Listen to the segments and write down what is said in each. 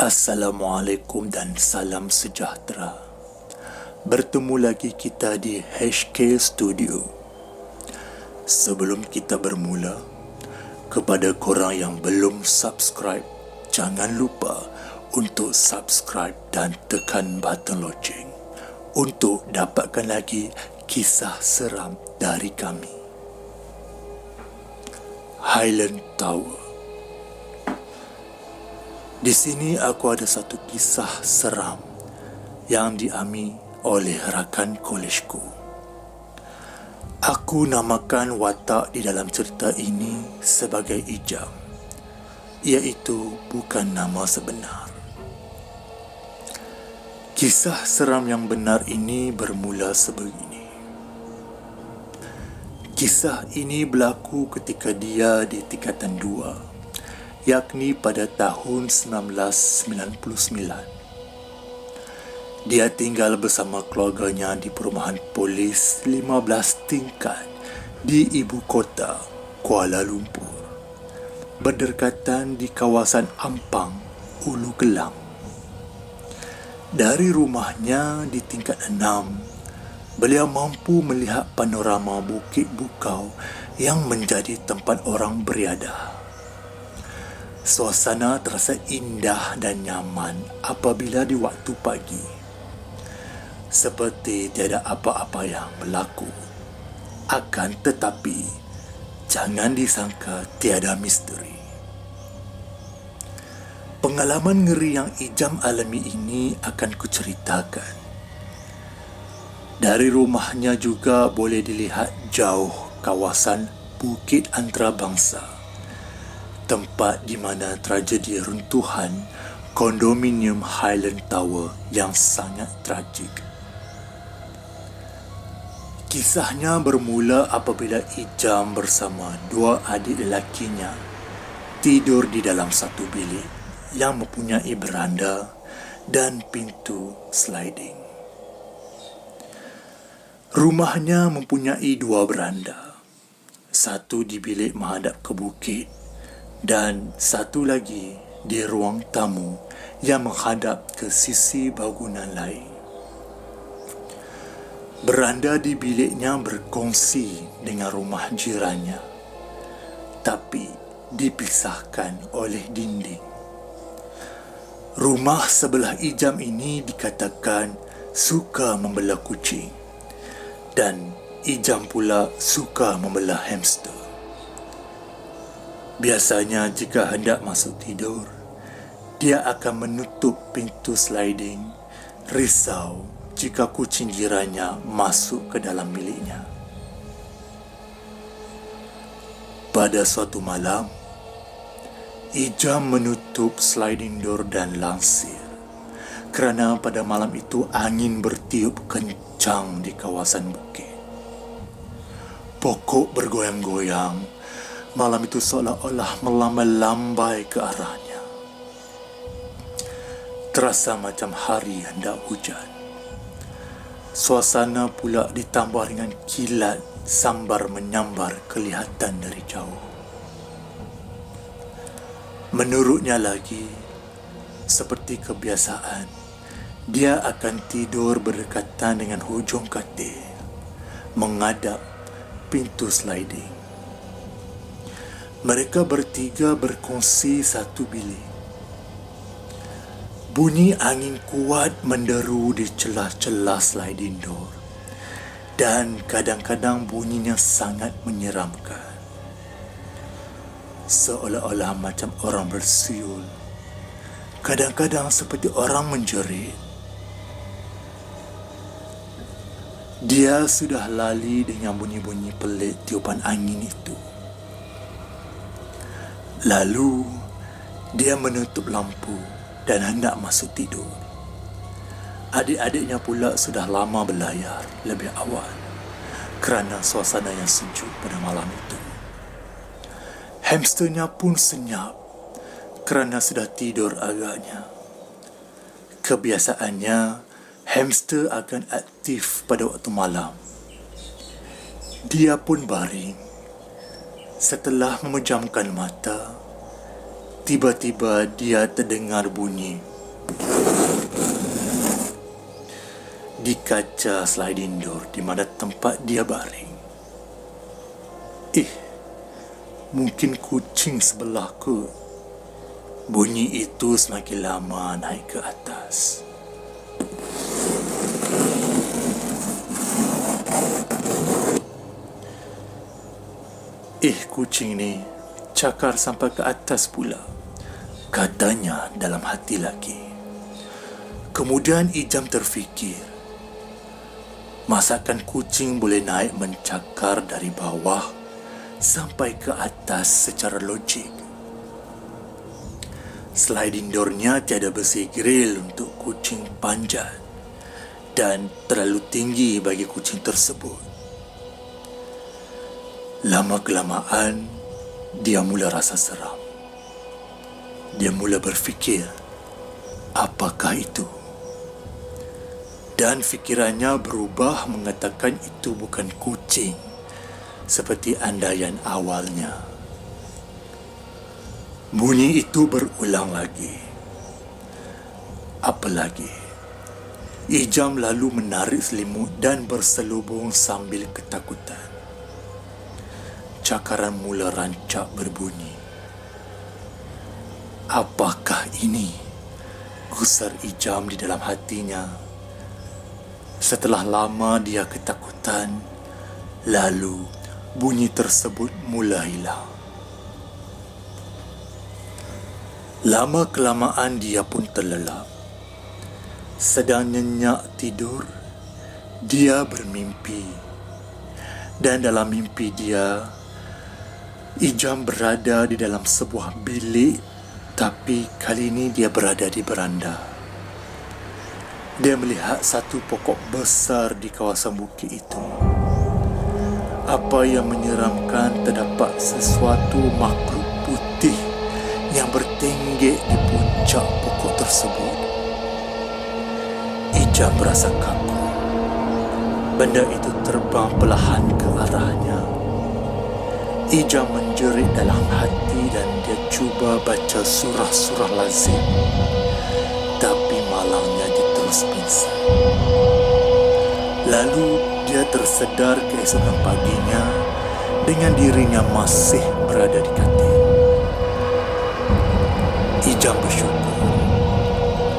Assalamualaikum dan salam sejahtera. Bertemu lagi kita di HK Studio. Sebelum kita bermula, kepada korang yang belum subscribe, jangan lupa untuk subscribe dan tekan button loceng untuk dapatkan lagi kisah seram dari kami. Highland Tower. Di sini aku ada satu kisah seram yang dialami oleh rakan kolejku. Aku namakan watak di dalam cerita ini sebagai Ijam, iaitu bukan nama sebenar. Kisah seram yang benar ini bermula sebegini. Kisah ini berlaku ketika dia di tingkatan 2, yakni pada tahun 1999. Dia tinggal bersama keluarganya di perumahan polis 15 tingkat di ibu kota Kuala Lumpur, berdekatan di kawasan Ampang, Ulu Gelang. Dari rumahnya di tingkat 6, beliau mampu melihat panorama Bukit Bukau yang menjadi tempat orang beriadah. Suasana terasa indah dan nyaman apabila di waktu pagi, seperti tiada apa-apa yang berlaku. Akan tetapi, jangan disangka tiada misteri. Pengalaman ngeri yang Ijam alami ini akan kuceritakan. Dari rumahnya juga boleh dilihat jauh kawasan Bukit Antarabangsa, tempat di mana tragedi runtuhan kondominium Highland Tower yang sangat tragik. Kisahnya bermula apabila Ijam bersama dua adik lelakinya tidur di dalam satu bilik yang mempunyai beranda dan pintu sliding. Rumahnya mempunyai dua beranda, satu di bilik menghadap ke bukit dan satu lagi di ruang tamu yang menghadap ke sisi bangunan lain. Beranda di biliknya berkongsi dengan rumah jirannya, tapi dipisahkan oleh dinding. Rumah sebelah Ijam ini dikatakan suka membelah kucing, dan Ijam pula suka membelah hamster. Biasanya jika hendak masuk tidur, dia akan menutup pintu sliding, risau jika kucing jirannya masuk ke dalam biliknya. Pada suatu malam, Ijam menutup sliding door dan langsir kerana pada malam itu angin bertiup kencang di kawasan bukit. Pokok bergoyang-goyang. Malam itu seolah-olah melambai-lambai ke arahnya. Terasa macam hari hendak hujan. Suasana pula ditambah dengan kilat sambar menyambar kelihatan dari jauh. Menurutnya lagi, seperti kebiasaan, dia akan tidur berdekatan dengan hujung katil, menghadap pintu sliding. Mereka bertiga berkongsi satu bilik. Bunyi angin kuat menderu di celah-celah sliding door, dan kadang-kadang bunyinya sangat menyeramkan. Seolah-olah macam orang bersiul, kadang-kadang seperti orang menjerit. Dia sudah lali dengan bunyi-bunyi pelik tiupan angin itu. Lalu, dia menutup lampu dan hendak masuk tidur. Adik-adiknya pula sudah lama berlayar lebih awal kerana suasana yang sejuk pada malam itu. Hamsternya pun senyap kerana sudah tidur agaknya. Kebiasaannya, hamster akan aktif pada waktu malam. Dia pun baring. Setelah memejamkan mata, tiba-tiba dia terdengar bunyi di kaca sliding door di mana tempat dia baring. Mungkin kucing sebelahku. Bunyi itu semakin lama naik ke atas. Kucing ni cakar sampai ke atas pula, katanya dalam hati lagi. Kemudian Ijam terfikir, masakan kucing boleh naik mencakar dari bawah sampai ke atas secara logik. Sliding door-nya tiada besi grill untuk kucing panjat dan terlalu tinggi bagi kucing tersebut. Lama-kelamaan, dia mula rasa seram. Dia mula berfikir, apakah itu? Dan fikirannya berubah mengatakan itu bukan kucing seperti andaian awalnya. Bunyi itu berulang lagi. Apalagi, Ijam lalu menarik selimut dan berselubung sambil ketakutan. Cakaran mula rancak berbunyi. Apakah ini? Gusar Ijam di dalam hatinya. Setelah lama dia ketakutan, lalu bunyi tersebut mula hilang. Lama-kelamaan dia pun terlelap. Sedang nyenyak tidur, dia bermimpi. Dan dalam mimpi dia, Ijam berada di dalam sebuah bilik, tapi kali ini dia berada di beranda. Dia melihat satu pokok besar di kawasan bukit itu. Apa yang menyeramkan, terdapat sesuatu makhluk putih yang bertenggek di puncak pokok tersebut. Ijam merasa kaku. Benda itu terbang perlahan ke arahnya. Ijam menjerit dalam hati dan dia cuba baca surah-surah lazim. Tapi malangnya dia terus pingsan. Lalu dia tersedar keesokan paginya dengan dirinya masih berada di katil. Ijam bersyukur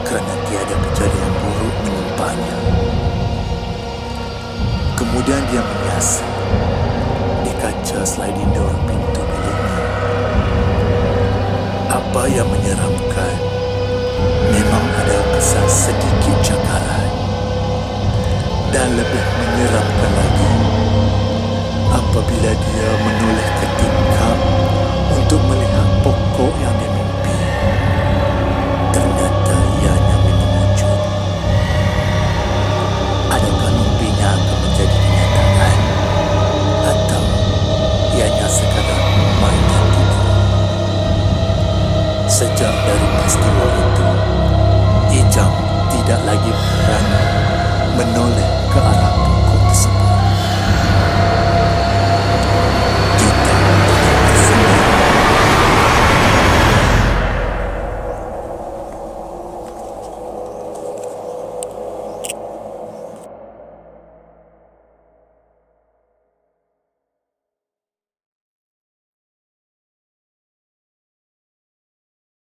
kerana tiada kejadian buruk menimpanya. Kemudian dia menyiasat di kaca sliding door pintu biliknya. Apa yang menyeramkan, memang ada kesan sedikit cakaran. Dan lebih menyeramkan lagi apabila dia menoleh ke tingkap untuk melihat pokok yang dimimpi. Ternyata ianya memang wujud. Adakah mimpinya akan menjadi kenyataan, atau ianya sekadar mainan tidur? Sejak dari peristiwa itu, Ijam tidak lagi berani